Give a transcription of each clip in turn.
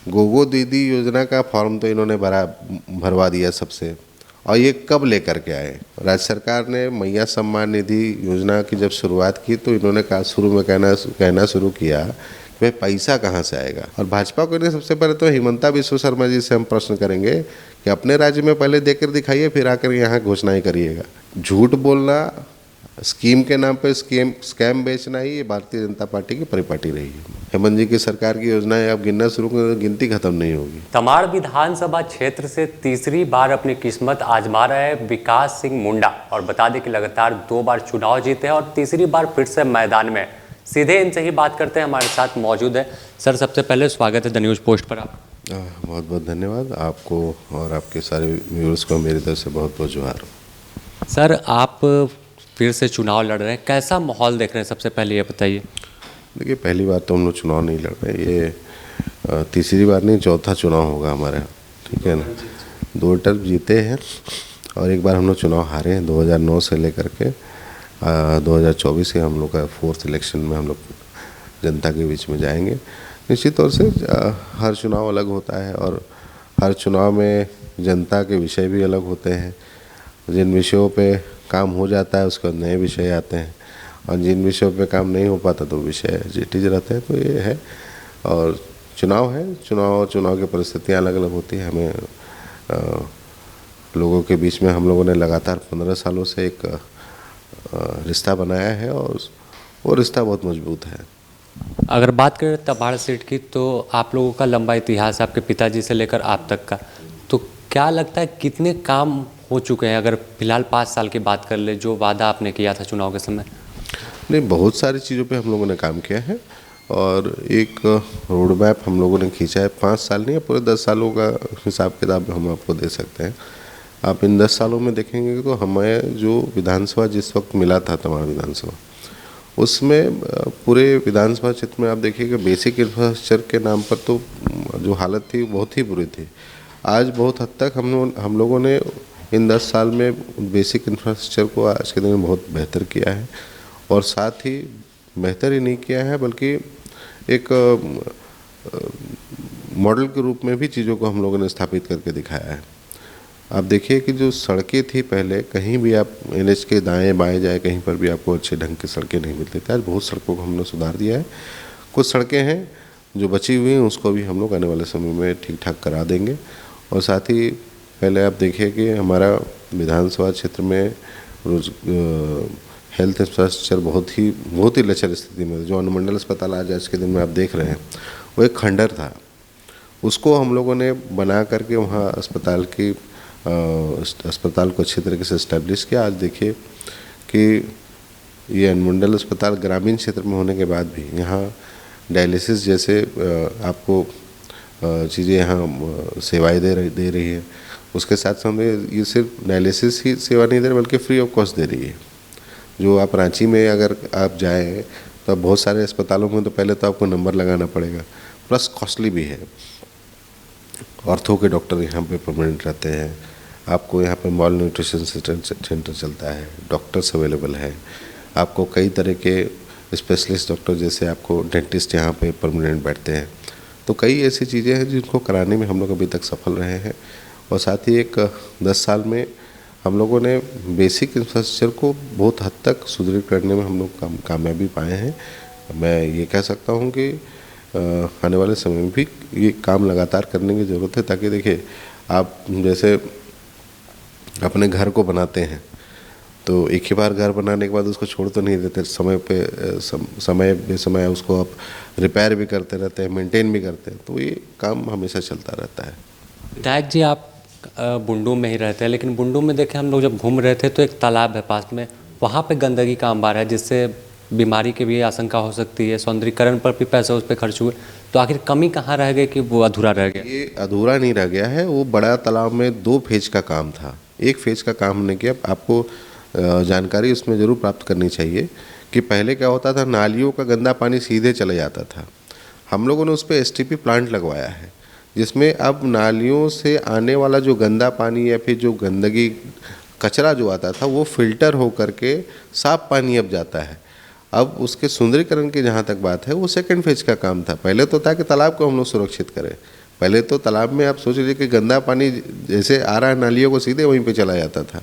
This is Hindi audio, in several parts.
गोगो दीदी योजना का फॉर्म तो इन्होंने भरवा दिया सबसे। और ये कब लेकर के आए? राज्य सरकार ने मैया सम्मान निधि योजना की जब शुरुआत की तो इन्होंने कहा, शुरू में कहना शुरू किया कि भाई पैसा कहाँ से आएगा। और भाजपा को ने सबसे पहले तो हिमंता बिस्व शर्मा जी से हम प्रश्न करेंगे कि अपने राज्य में पहले देकर दिखाइए, फिर आकर यहाँ घोषणाएं करिएगा। झूठ बोलना, स्कीम के नाम पे स्कैम बेचना ही ये भारतीय जनता पार्टी की परिपाटी रही है। हेमंत जी की सरकार की योजनाएं आप गिनना शुरू करें, गिनती खत्म नहीं होगी। तमाड़ विधानसभा क्षेत्र से तीसरी बार अपनी किस्मत आजमा रहे हैं विकास सिंह मुंडा। और बता दें कि लगातार 2 बार चुनाव जीते हैं और तीसरी बार फिर से मैदान में। सीधे इनसे ही बात करते हैं, हमारे साथ मौजूद है। सर, सबसे पहले स्वागत है द न्यूज़ पोस्ट पर। आप बहुत बहुत धन्यवाद आपको और आपके सारे व्यूअर्स को मेरी तरफ से बहुत बहुत जोहार। सर, आप फिर से चुनाव लड़ रहे हैं, कैसा माहौल देख रहे हैं, सबसे पहले ये बताइए। देखिए, पहली बार तो हम लोग चुनाव नहीं लड़ रहे, ये तीसरी बार नहीं, चौथा चुनाव होगा हमारा, ठीक है ना। 2 टर्म जीते हैं और एक बार हम लोग चुनाव हारे हैं 2009 से लेकर के 2024 के हम लोग का 4th इलेक्शन में हम लोग जनता के बीच में जाएंगे। निश्चित तौर से हर चुनाव अलग होता है और हर चुनाव में जनता के विषय भी अलग होते हैं। जिन विषयों पे काम हो जाता है उसके बाद नए विषय आते हैं और जिन विषयों पे काम नहीं हो पाता तो विषय जिटिज रहते हैं। तो ये है और चुनाव है, चुनाव की परिस्थितियाँ अलग अलग होती है। हमें लोगों के बीच में हम लोगों ने लगातार 15 सालों से एक रिश्ता बनाया है और वो रिश्ता बहुत मजबूत है। अगर बात करें तबाड़ सीट की, तो आप लोगों का लंबा इतिहास, आपके पिताजी से लेकर आप तक का, तो क्या लगता है कितने काम हो चुके हैं? अगर फिलहाल 5 साल की बात कर ले, जो वादा आपने किया था चुनाव के समय। नहीं, बहुत सारी चीज़ों पे हम लोगों ने काम किया है और एक रोड मैप हम लोगों ने खींचा है। 5 साल नहीं, पूरे 10 सालों का हिसाब किताब हम आपको दे सकते हैं। आप इन 10 सालों में देखेंगे तो हमें जो विधानसभा जिस वक्त मिला था, तमाम विधानसभा, उसमें पूरे विधानसभा क्षेत्र में आप देखिएगा बेसिक इंफ्रास्ट्रक्चर के नाम पर तो जो हालत थी बहुत ही बुरी थी। आज बहुत हद तक हम लोगों ने इन 10 साल में बेसिक इंफ्रास्ट्रक्चर को आज के दिन में बहुत बेहतर किया है और साथ ही बेहतर ही नहीं किया है बल्कि एक मॉडल के रूप में भी चीज़ों को हम लोगों ने स्थापित करके दिखाया है। आप देखिए कि जो सड़कें थी पहले, कहीं भी आप NH के दाएं बाएं जाए, कहीं पर भी आपको अच्छे ढंग की सड़कें नहीं मिलती थी। आज बहुत सड़कों को हमने सुधार दिया है। कुछ सड़कें हैं जो बची हुई हैं, उसको भी हम लोग आने वाले समय में ठीक ठाक करा देंगे। और साथ ही पहले आप देखिए कि हमारा विधानसभा क्षेत्र में हेल्थ इंफ्रास्ट्रक्चर बहुत ही लचर स्थिति में, जो अनुमंडल अस्पताल आज के दिन में आप देख रहे हैं, वो एक खंडर था। उसको हम लोगों ने बना करके वहाँ अस्पताल को अच्छी तरीके से इस्टेब्लिश किया। आज देखिए कि ये अनुमंडल अस्पताल ग्रामीण क्षेत्र में होने के बाद भी यहाँ डायलिसिस जैसे आपको चीज़ें यहाँ सेवाएं दे रही है। उसके साथ साथ ये सिर्फ डायलिसिस ही सेवा नहीं दे रही बल्कि फ्री ऑफ कॉस्ट दे रही है। जो आप रांची में अगर आप जाएँ तो बहुत सारे अस्पतालों में तो पहले तो आपको नंबर लगाना पड़ेगा, प्लस कॉस्टली भी है। ऑर्थो के डॉक्टर यहाँ पे परमानेंट रहते हैं। आपको यहाँ पे मॉल न्यूट्रिशन सेंटर चलता है, डॉक्टर्स अवेलेबल है। आपको कई तरह के स्पेशलिस्ट डॉक्टर, जैसे आपको डेंटिस्ट यहाँ पे परमानेंट बैठते हैं। तो कई ऐसी चीज़ें हैं जिनको कराने में हम लोग अभी तक सफल रहे हैं। और साथ ही एक 10 साल में हम लोगों ने बेसिक इंफ्रास्ट्रक्चर को बहुत हद तक सुदृढ़ करने में हम लोग कामयाबी पाए हैं। मैं ये कह सकता हूँ कि आने वाले समय में भी ये काम लगातार करने की ज़रूरत है, ताकि देखिए आप जैसे अपने घर को बनाते हैं तो एक ही बार घर बनाने के बाद उसको छोड़ तो नहीं देते, समय बेसमय उसको आप रिपेयर भी करते रहते हैं, मेंटेन भी करते हैं। तो ये काम हमेशा चलता रहता है। विधायक जी, आप बुंडू में ही रहते हैं, लेकिन बुंडू में देखें हम लोग जब घूम रहे थे तो एक तालाब है पास में, वहाँ पे गंदगी का अंबार है जिससे बीमारी की भी आशंका हो सकती है। सौंदर्यीकरण पर भी पैसे उस पर खर्च हुए, तो आखिर कमी कहाँ रह गई कि वो अधूरा रह गया? ये अधूरा नहीं रह गया है। वो बड़ा तालाब में 2 फेज का काम था, 1 फेज का काम हमने किया। आपको जानकारी उसमें ज़रूर प्राप्त करनी चाहिए कि पहले क्या होता था, नालियों का गंदा पानी सीधे चले जाता था। हम लोगों ने उस पर STP प्लांट लगवाया है, जिसमें अब नालियों से आने वाला जो गंदा पानी या फिर जो गंदगी कचरा जो आता था वो फिल्टर हो करके साफ पानी अब जाता है। अब उसके सुंदरीकरण की जहाँ तक बात है, वो 2nd फेज का काम था। पहले तो था कि तालाब को हम लोग सुरक्षित करें, पहले तो तालाब में आप सोच लीजिए कि गंदा पानी जैसे आ रहा है नालियों को सीधे वहीं पे चला जाता था।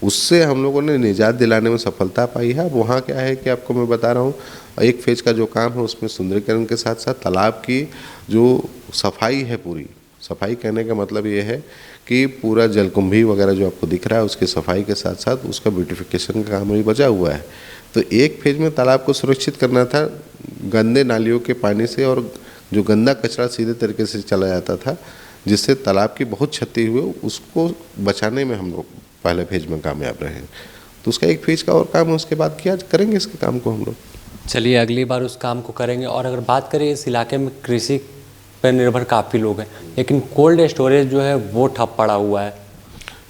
उससे हम लोगों ने निजात दिलाने में सफलता पाई है। अब वहाँ क्या है कि आपको मैं बता रहा हूँ, एक फेज का जो काम है उसमें सुंदरीकरण के साथ साथ तालाब की जो सफाई है, पूरी सफाई कहने का मतलब ये है कि पूरा जलकुंभी वगैरह जो आपको दिख रहा है उसकी सफाई के साथ साथ उसका ब्यूटिफिकेशन का काम भी बचा हुआ है। तो एक फेज में तालाब को सुरक्षित करना था गंदे नालियों के पानी से, और जो गंदा कचरा सीधे तरीके से चला जाता था जिससे तालाब की बहुत क्षति हुई, उसको बचाने में हम लोग पहले फेज में कामयाब रहे हैं। तो उसका एक फेज का और काम है, उसके बाद किया करेंगे इसके काम को हम लोग। चलिए अगली बार उस काम को करेंगे। और अगर बात करें इस इलाके में कृषि पर निर्भर काफ़ी लोग हैं, लेकिन कोल्ड स्टोरेज जो है वो ठप पड़ा हुआ है।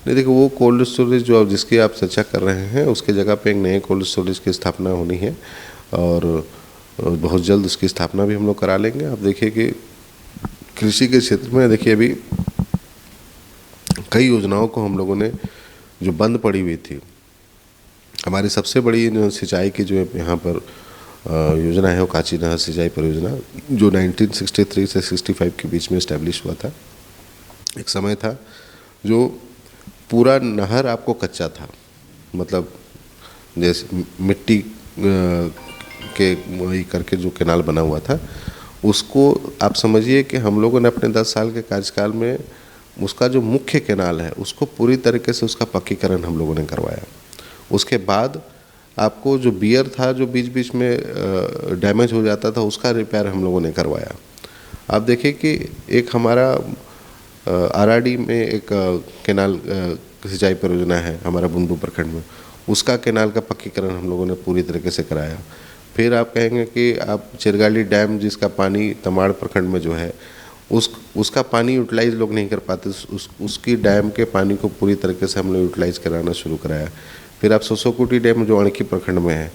नहीं देखिए, वो कोल्ड स्टोरेज जो जिसकी आप चर्चा कर रहे हैं उसके जगह पे एक नए कोल्ड स्टोरेज की स्थापना होनी है, और बहुत जल्द उसकी स्थापना भी हम लोग करा लेंगे। आप देखिए कि कृषि के क्षेत्र में देखिए अभी कई योजनाओं को हम लोगों ने जो बंद पड़ी हुई थी, हमारी सबसे बड़ी जो सिंचाई की जो यहाँ पर योजना है वो कांची नहर सिंचाई परियोजना, जो 1963 से 65 के बीच में इस्टेब्लिश हुआ था। एक समय था जो पूरा नहर आपको कच्चा था, मतलब जैसे मिट्टी के वही करके जो कैनाल बना हुआ था, उसको आप समझिए कि हम लोगों ने अपने 10 साल के कार्यकाल में उसका जो मुख्य कैनाल है उसको पूरी तरीके से उसका पक्कीकरण हम लोगों ने करवाया। उसके बाद आपको जो बियर था जो बीच बीच में डैमेज हो जाता था उसका रिपेयर हम लोगों ने करवाया। आप देखिए कि एक हमारा आरआरडी में एक कैनाल सिंचाई परियोजना है हमारा बुंडू प्रखंड में, उसका कैनाल का पक्कीकरण हम लोगों ने पूरी तरीके से कराया। फिर आप कहेंगे कि आप चिरगाली डैम जिसका पानी तमाड़ प्रखंड में जो है उसका पानी यूटिलाइज लोग नहीं कर पाते, उसकी डैम के पानी को पूरी तरीके से हम लोग यूटिलाइज कराना शुरू कराया। फिर आप सोसोकुटी डैम जो अणकी प्रखंड में है,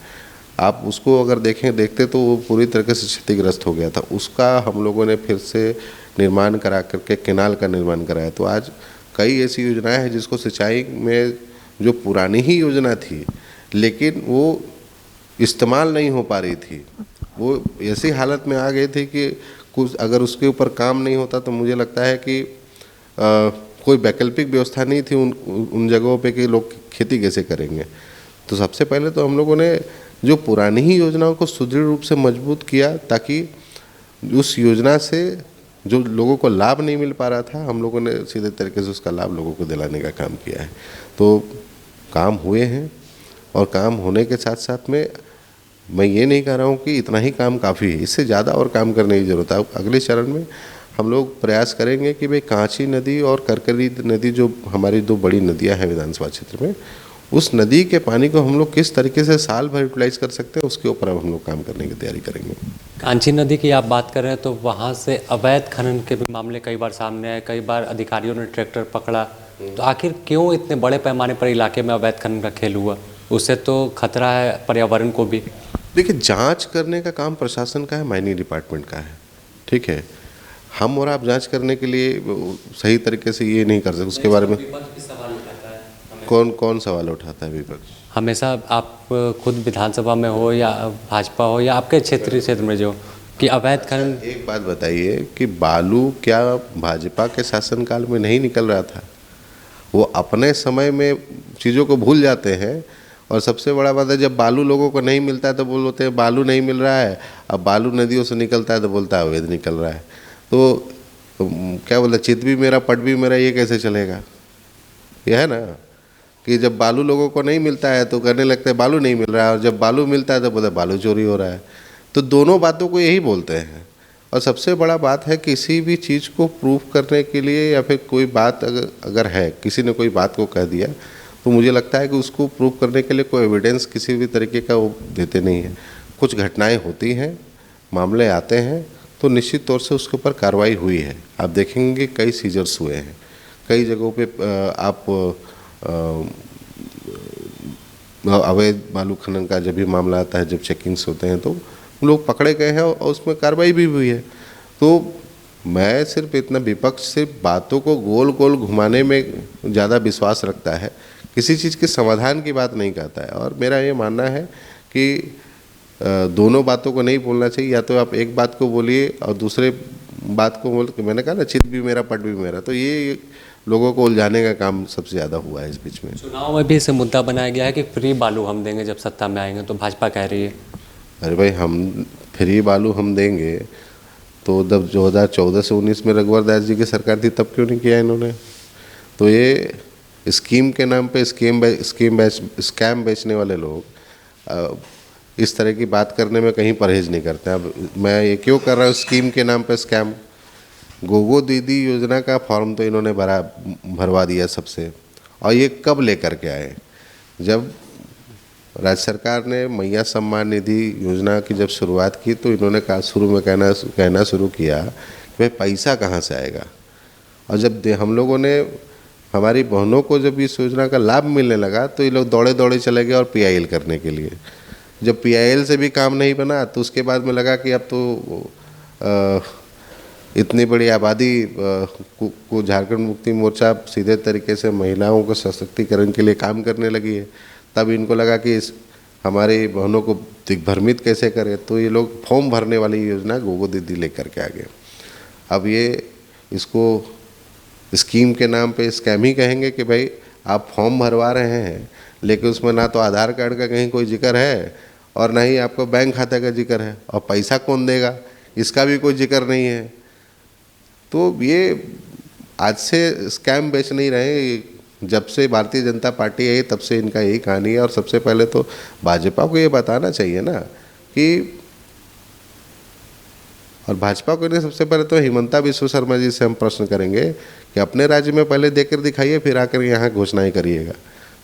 आप उसको अगर देखते तो वो पूरी तरीके से क्षतिग्रस्त हो गया था, उसका हम लोगों ने फिर से निर्माण करा करके कैनाल का निर्माण कराया। तो आज कई ऐसी योजनाएं हैं जिसको सिंचाई में जो पुरानी ही योजना थी लेकिन वो इस्तेमाल नहीं हो पा रही थी, वो ऐसी हालत में आ गई थी कि कुछ अगर उसके ऊपर काम नहीं होता तो मुझे लगता है कि कोई वैकल्पिक व्यवस्था नहीं थी उन जगहों पे कि लोग खेती कैसे करेंगे। तो सबसे पहले तो हम लोगों ने जो पुरानी ही योजनाओं को सुदृढ़ रूप से मजबूत किया ताकि उस योजना से जो लोगों को लाभ नहीं मिल पा रहा था हम लोगों ने सीधे तरीके से उसका लाभ लोगों को दिलाने का काम किया है। तो काम हुए हैं, और काम होने के साथ साथ में मैं ये नहीं कह रहा हूँ कि इतना ही काम काफ़ी है, इससे ज़्यादा और काम करने की ज़रूरत है। अगले चरण में हम लोग प्रयास करेंगे कि भाई कांची नदी और करकरी नदी जो हमारी दो बड़ी नदियाँ हैं विधानसभा क्षेत्र में, उस नदी के पानी को हम लोग किस तरीके से साल भर यूटिलाइज कर सकते हैं उसके ऊपर अब हम लोग काम करने की तैयारी करेंगे। कांची नदी की आप बात कर रहे हैं तो वहाँ से अवैध खनन के भी मामले कई बार सामने आए, कई बार अधिकारियों ने ट्रैक्टर पकड़ा। तो आखिर क्यों इतने बड़े पैमाने पर इलाके में अवैध खनन का खेल हुआ? उससे तो खतरा है पर्यावरण को भी। देखिए, जांच करने का काम प्रशासन का है, माइनिंग डिपार्टमेंट का है, ठीक है। हम और आप जांच करने के लिए सही तरीके से ये नहीं कर सकते। उसके बारे में कौन सवाल उठाता है विपक्ष? हमेशा आप खुद विधानसभा में हो या भाजपा हो या आपके क्षेत्र में जो कि अवैध खनन। एक बात बताइए कि बालू क्या भाजपा के शासनकाल में नहीं निकल रहा था? वो अपने समय में चीज़ों को भूल जाते हैं, और सबसे बड़ा बात है जब बालू लोगों को नहीं मिलता है तो बोलते हैं बालू नहीं मिल रहा है। अब बालू नदियों से निकलता है तो बोलता है अवैध निकल रहा है। तो क्या बोलते, चित भी मेरा पट भी मेरा, ये कैसे चलेगा? यह है ना कि जब बालू लोगों को नहीं मिलता है तो कहने लगता है बालू नहीं मिल रहा है, और जब बालू मिलता है तो बोलते बालू चोरी हो रहा है। तो दोनों बातों को यही बोलते हैं। और सबसे बड़ा बात है किसी भी चीज़ को प्रूव करने के लिए या फिर कोई बात अगर है, किसी ने कोई बात को कह दिया तो मुझे लगता है कि उसको प्रूव करने के लिए कोई एविडेंस किसी भी तरीके का वो देते नहीं है। कुछ घटनाएं होती हैं, मामले आते हैं तो निश्चित तौर से उसके ऊपर कार्रवाई हुई है। आप देखेंगे कई सीजर्स हुए हैं, कई जगहों पे आप अवैध बालू खनन का जब भी मामला आता है, जब चेकिंग्स होते हैं तो लोग पकड़े गए हैं और उसमें कार्रवाई भी हुई है। तो मैं सिर्फ इतना, विपक्ष सिर्फ बातों को गोल गोल घुमाने में ज़्यादा विश्वास रखता है, किसी चीज़ के समाधान की बात नहीं कहता है। और मेरा ये मानना है कि दोनों बातों को नहीं बोलना चाहिए। या तो आप एक बात को बोलिए और दूसरे बात को बोल के मैंने कहा ना, चित भी मेरा पट भी मेरा, तो ये लोगों को उलझाने का काम सबसे ज़्यादा हुआ है इस बीच में। चुनाव में भी इसे मुद्दा बनाया गया है कि फ्री बालू हम देंगे जब सत्ता में आएंगे, तो भाजपा कह रही है। अरे भाई, हम फ्री बालू हम देंगे तो जब 2014 से 19 में रघुवर दास जी की सरकार थी तब क्यों नहीं किया इन्होंने? तो ये स्कीम के नाम पे स्कैम बेचने वाले लोग इस तरह की बात करने में कहीं परहेज नहीं करते। अब मैं ये क्यों कर रहा हूँ स्कीम के नाम पे स्कैम? गोगो दीदी योजना का फॉर्म तो इन्होंने भरवा दिया सबसे, और ये कब लेकर के आए? जब राज्य सरकार ने मैया सम्मान निधि योजना की जब शुरुआत की तो इन्होंने कहा, शुरू में कहना शुरू किया कि भाई पैसा कहाँ से आएगा। और जब हम लोगों ने, हमारी बहनों को जब इस योजना का लाभ मिलने लगा तो ये लोग दौड़े दौड़े चले गए और पीआईएल करने के लिए। जब पीआईएल से भी काम नहीं बना तो उसके बाद में लगा कि अब तो इतनी बड़ी आबादी को झारखंड मुक्ति मोर्चा सीधे तरीके से महिलाओं को सशक्तिकरण के लिए काम करने लगी है। तब इनको लगा कि इस हमारी बहनों को दिग्भ्रमित कैसे करें, तो ये लोग फॉर्म भरने वाली योजना गोगो दीदी लेकर के आ गए। अब ये इसको स्कीम के नाम पे स्कैम ही कहेंगे कि भाई आप फॉर्म भरवा रहे हैं, लेकिन उसमें ना तो आधार कार्ड का कहीं कोई जिक्र है और ना ही आपको बैंक खाते का जिक्र है, और पैसा कौन देगा इसका भी कोई जिक्र नहीं है। तो ये आज से स्कैम बेच नहीं रहे, जब से भारतीय जनता पार्टी आई तब से इनका यही कहानी है। और सबसे पहले तो भाजपा को ये बताना चाहिए ना कि, और भाजपा को नहीं, सबसे पहले तो हिमंता बिस्व शर्मा जी से हम प्रश्न करेंगे कि अपने राज्य में पहले देकर दिखाइए, फिर आकर यहाँ घोषणाएं करिएगा।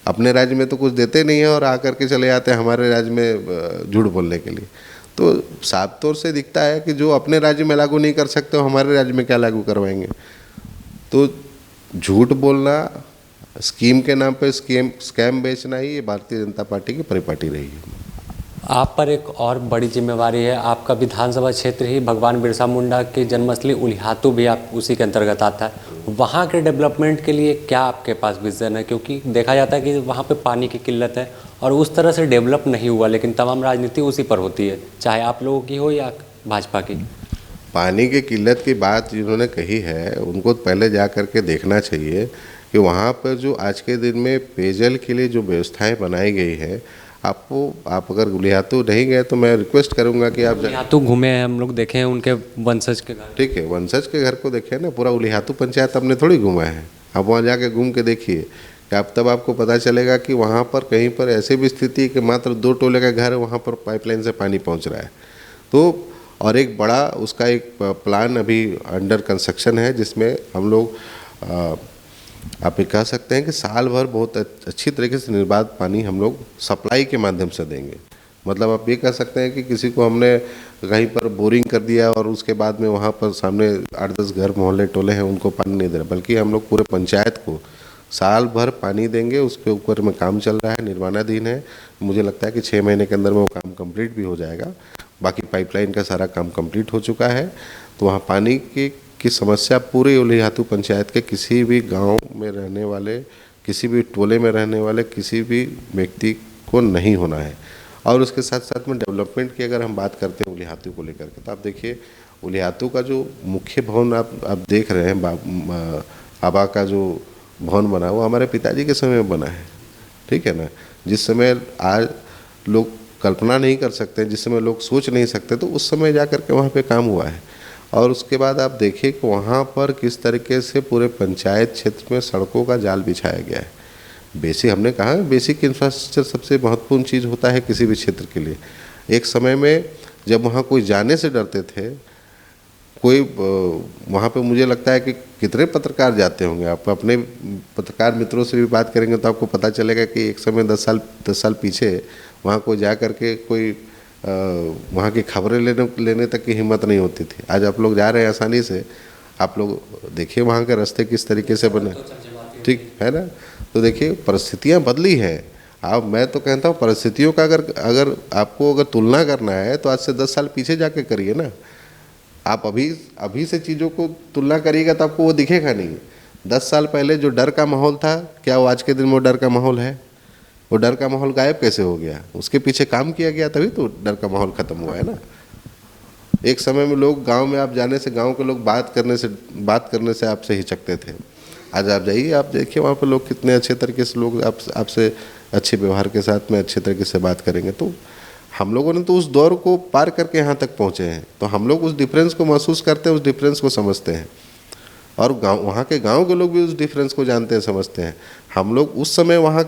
अपने राज्य में तो कुछ देते नहीं है और आकर के चले जाते हैं हमारे राज्य में झूठ बोलने के लिए। तो साफ तौर से दिखता है कि जो अपने राज्य में लागू नहीं कर सकते हो हमारे राज्य में क्या लागू करवाएंगे। तो झूठ बोलना, स्कीम के नाम पे स्कैम बेचना ही ये भारतीय जनता पार्टी की परिपाटी रही है। आप पर एक और बड़ी जिम्मेवारी है, आपका विधानसभा क्षेत्र ही भगवान बिरसा मुंडा की जन्मस्थली उलिहातू भी आप उसी के अंतर्गत आता है। वहाँ के डेवलपमेंट के लिए क्या आपके पास विजन है? क्योंकि देखा जाता है कि वहाँ पे पानी की किल्लत है और उस तरह से डेवलप नहीं हुआ, लेकिन तमाम राजनीति उसी पर होती है, चाहे आप लोगों की हो या भाजपा की। पानी की किल्लत की बात जिन्होंने कही है उनको पहले जा कर के देखना चाहिए कि वहाँ पर जो आज के दिन में पेयजल के लिए जो व्यवस्थाएं बनाई गई है, आप अगर उलिहातू नहीं गए तो मैं रिक्वेस्ट करूंगा कि आप उलिहातू घूमे हैं हम लोग, देखे हैं उनके वंशज के घर। ठीक है, वंशज के घर को देखे ना, पूरा उलिहातू पंचायत आपने थोड़ी घूमा है। आप वहाँ जाके घूम के देखिए कि आप तब आपको पता चलेगा कि वहाँ पर कहीं पर ऐसी भी स्थिति है कि मात्र 2 टोले का घर है, वहाँ पर पाइपलाइन से पानी पहुँच रहा है। तो और एक बड़ा उसका एक प्लान अभी अंडर कंस्ट्रक्शन है जिसमें हम लोग आप ये कह सकते हैं कि साल भर बहुत अच्छी तरीके से निर्बाध पानी हम लोग सप्लाई के माध्यम से देंगे। मतलब आप ये कह सकते हैं कि किसी को हमने कहीं पर बोरिंग कर दिया और उसके बाद में वहाँ पर सामने 8-10 घर मोहल्ले टोले हैं उनको पानी नहीं दे रहे, बल्कि हम लोग पूरे पंचायत को साल भर पानी देंगे। उसके ऊपर में काम चल रहा है, निर्माणाधीन है। मुझे लगता है कि 6 महीने के अंदर में वो काम कंप्लीट भी हो जाएगा। बाकी पाइपलाइन का सारा काम कंप्लीट हो चुका है। तो वहाँ पानी की समस्या पूरे उलिहातू पंचायत के किसी भी गांव में रहने वाले, किसी भी टोले में रहने वाले किसी भी व्यक्ति को नहीं होना है। और उसके साथ साथ में डेवलपमेंट की अगर हम बात करते हैं उलिहातू को लेकर के, तो आप देखिए उलिहातू का जो मुख्य भवन आप देख रहे हैं, बाबा का जो भवन बना वो हमारे पिताजी के समय में बना है। ठीक है ना, जिस समय आज लोग कल्पना नहीं कर सकते, जिस समय लोग सोच नहीं सकते, तो उस समय जा कर के वहाँ पे काम हुआ है। और उसके बाद आप देखिए कि वहाँ पर किस तरीके से पूरे पंचायत क्षेत्र में सड़कों का जाल बिछाया गया है। हमने कहा बेसिक इंफ्रास्ट्रक्चर सबसे महत्वपूर्ण चीज़ होता है किसी भी क्षेत्र के लिए। एक समय में जब वहाँ कोई जाने से डरते थे, कोई वहाँ पे मुझे लगता है कि कितने पत्रकार जाते होंगे। आप अपने पत्रकार मित्रों से भी बात करेंगे तो आपको पता चलेगा कि एक समय 10 साल पीछे वहाँ को जा कर के कोई वहाँ की खबरें लेने तक की हिम्मत नहीं होती थी। आज आप लोग जा रहे हैं आसानी से, आप लोग देखिए वहाँ के रास्ते किस तरीके से बने, ठीक है ना। तो देखिए परिस्थितियाँ बदली हैं। मैं तो कहता हूँ परिस्थितियों का अगर आपको तुलना करना है तो आज से 10 साल पीछे जाके करिए ना। आप अभी से चीज़ों को तुलना करिएगा तो आपको वो दिखेगा नहीं। 10 साल पहले जो डर का माहौल था, क्या वो आज के दिन में वो डर का माहौल है? वो डर का माहौल गायब कैसे हो गया? उसके पीछे काम किया गया तभी तो डर का माहौल खत्म हुआ है ना। एक समय में लोग गांव में आप जाने से गांव के लोग बात करने से आपसे हिचकते थे। आज आप जाइए, आप देखिए वहाँ पर लोग कितने अच्छे तरीके से लोग आपसे अच्छे व्यवहार के साथ में अच्छे तरीके से बात करेंगे। तो हम लोगों ने तो उस दौर को पार करके यहाँ तक पहुँचे हैं, तो हम लोग उस डिफरेंस को महसूस करते हैं, उस डिफरेंस को समझते हैं, और वहाँ के लोग भी उस डिफरेंस को जानते हैं, समझते हैं। हम लोग उस समय वहाँ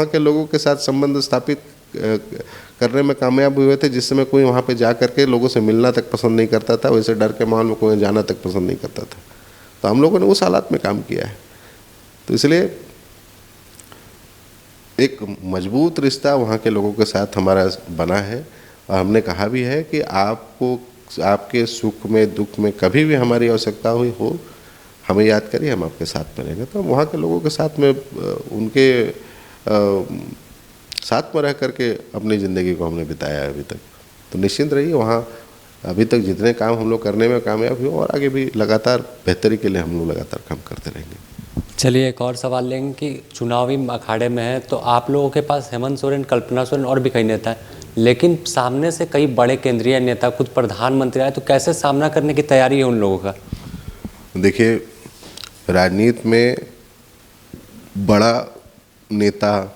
के लोगों के साथ संबंध स्थापित करने में कामयाब हुए थे, जिस समय कोई वहाँ पे जा करके लोगों से मिलना तक पसंद नहीं करता था, वैसे डर के माहौल में कोई जाना तक पसंद नहीं करता था। तो हम लोगों ने उस हालात में काम किया है। तो इसलिए एक मजबूत रिश्ता वहाँ के लोगों के साथ हमारा बना है, और हमने कहा भी है कि आपके सुख में दुख में कभी भी हमारी आवश्यकता हो, हमें याद करिए, हम आपके साथ में रहेंगे। तो वहाँ के लोगों के साथ में उनके साथ में रह करके अपनी ज़िंदगी को हमने बिताया है अभी तक। तो निश्चिंत रहिए, वहाँ अभी तक जितने काम हम लोग करने में कामयाब हुए, और आगे भी लगातार बेहतरी के लिए हम लोग लगातार काम करते रहेंगे। चलिए एक और सवाल लेंगे कि चुनावी अखाड़े में है तो आप लोगों के पास हेमंत सोरेन, कल्पना सोरेन और भी कई नेता हैं, लेकिन सामने से कई बड़े केंद्रीय नेता, खुद प्रधानमंत्री आए, तो कैसे सामना करने की तैयारी है उन लोगों का? देखिए, राजनीति में बड़ा नेता,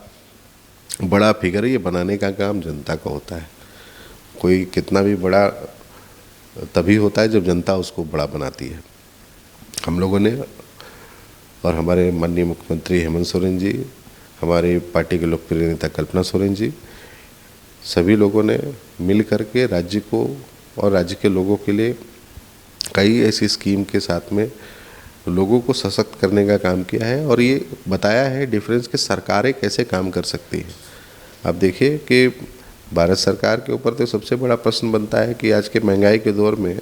बड़ा फिगर ये बनाने का काम जनता का होता है। कोई कितना भी बड़ा तभी होता है जब जनता उसको बड़ा बनाती है। हम लोगों ने और हमारे माननीय मुख्यमंत्री हेमंत सोरेन जी, हमारी पार्टी के लोकप्रिय नेता कल्पना सोरेन जी, सभी लोगों ने मिल करके राज्य को और राज्य के लोगों के लिए कई ऐसी स्कीम के साथ में लोगों को सशक्त करने का काम किया है, और ये बताया है डिफरेंस कि सरकारें कैसे काम कर सकती हैं। आप देखिए कि भारत सरकार के ऊपर तो सबसे बड़ा प्रश्न बनता है कि आज के महंगाई के दौर में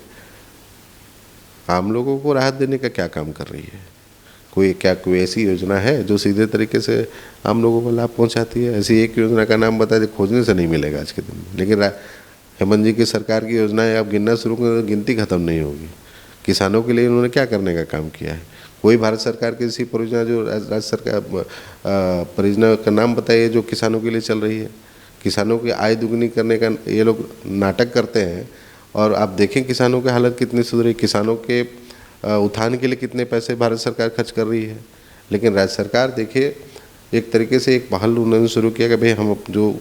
आम लोगों को राहत देने का क्या काम कर रही है। कोई ऐसी योजना है जो सीधे तरीके से आम लोगों को लाभ पहुंचाती है? ऐसी एक योजना का नाम बता दे, खोजने से नहीं मिलेगा आज के दिन में। लेकिन हेमंत जी की सरकार की योजनाएं आप गिनना शुरू करें तो गिनती खत्म नहीं होगी। किसानों के लिए उन्होंने क्या करने का काम किया है? कोई भारत सरकार की ऐसी परियोजना जो राज्य सरकार परियोजना का नाम बताइए जो किसानों के लिए चल रही है। किसानों की आय दुगनी करने का ये लोग नाटक करते हैं, और आप देखें किसानों की हालत कितनी सुधरी, किसानों के उत्थान के लिए कितने पैसे भारत सरकार खर्च कर रही है। लेकिन राज्य सरकार देखिए एक तरीके से एक पहल उन्होंने शुरू किया कि भाई हम जो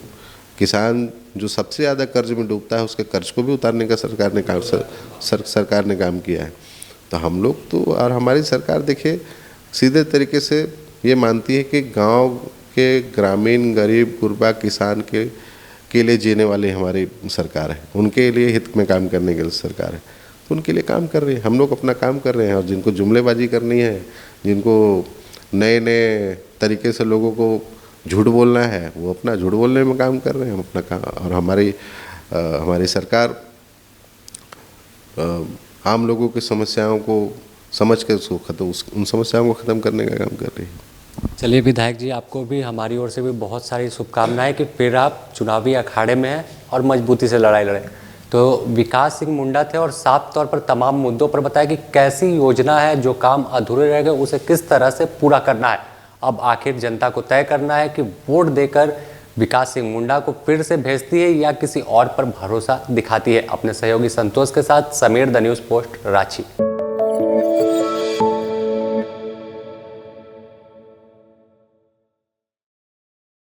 किसान जो सबसे ज़्यादा कर्ज में डूबता है उसके कर्ज को भी उतारने का सरकार ने काम किया है। तो हम लोग तो और हमारी सरकार देखिए सीधे तरीके से ये मानती है कि गांव के ग्रामीण गरीब गुरबा किसान के लिए जीने वाली हमारी सरकार है, उनके लिए हित में काम करने के लिए सरकार है। तो उनके लिए काम कर रहे हैं, हम लोग अपना काम कर रहे हैं। और जिनको जुमलेबाजी करनी है, जिनको नए नए तरीके से लोगों को झूठ बोलना है, वो अपना झूठ बोलने में काम कर रहे हैं, हम अपना काम। और हमारी सरकार आम लोगों की समस्याओं को समझ कर उन समस्याओं को ख़त्म करने का काम कर रही है। चलिए विधायक जी, आपको भी हमारी ओर से भी बहुत सारी शुभकामनाएं कि फिर आप चुनावी अखाड़े में हैं और मजबूती से लड़ाई लड़ें। तो विकास सिंह मुंडा थे और साफ तौर पर तमाम मुद्दों पर बताया कि कैसी योजना है, जो काम अधूरे रह गए उसे किस तरह से पूरा करना है। अब आखिर जनता को तय करना है कि वोट देकर विकास सिंह मुंडा को फिर से भेजती है या किसी और पर भरोसा दिखाती है। अपने सहयोगी संतोष के साथ Sameer, the news post, Ranchi.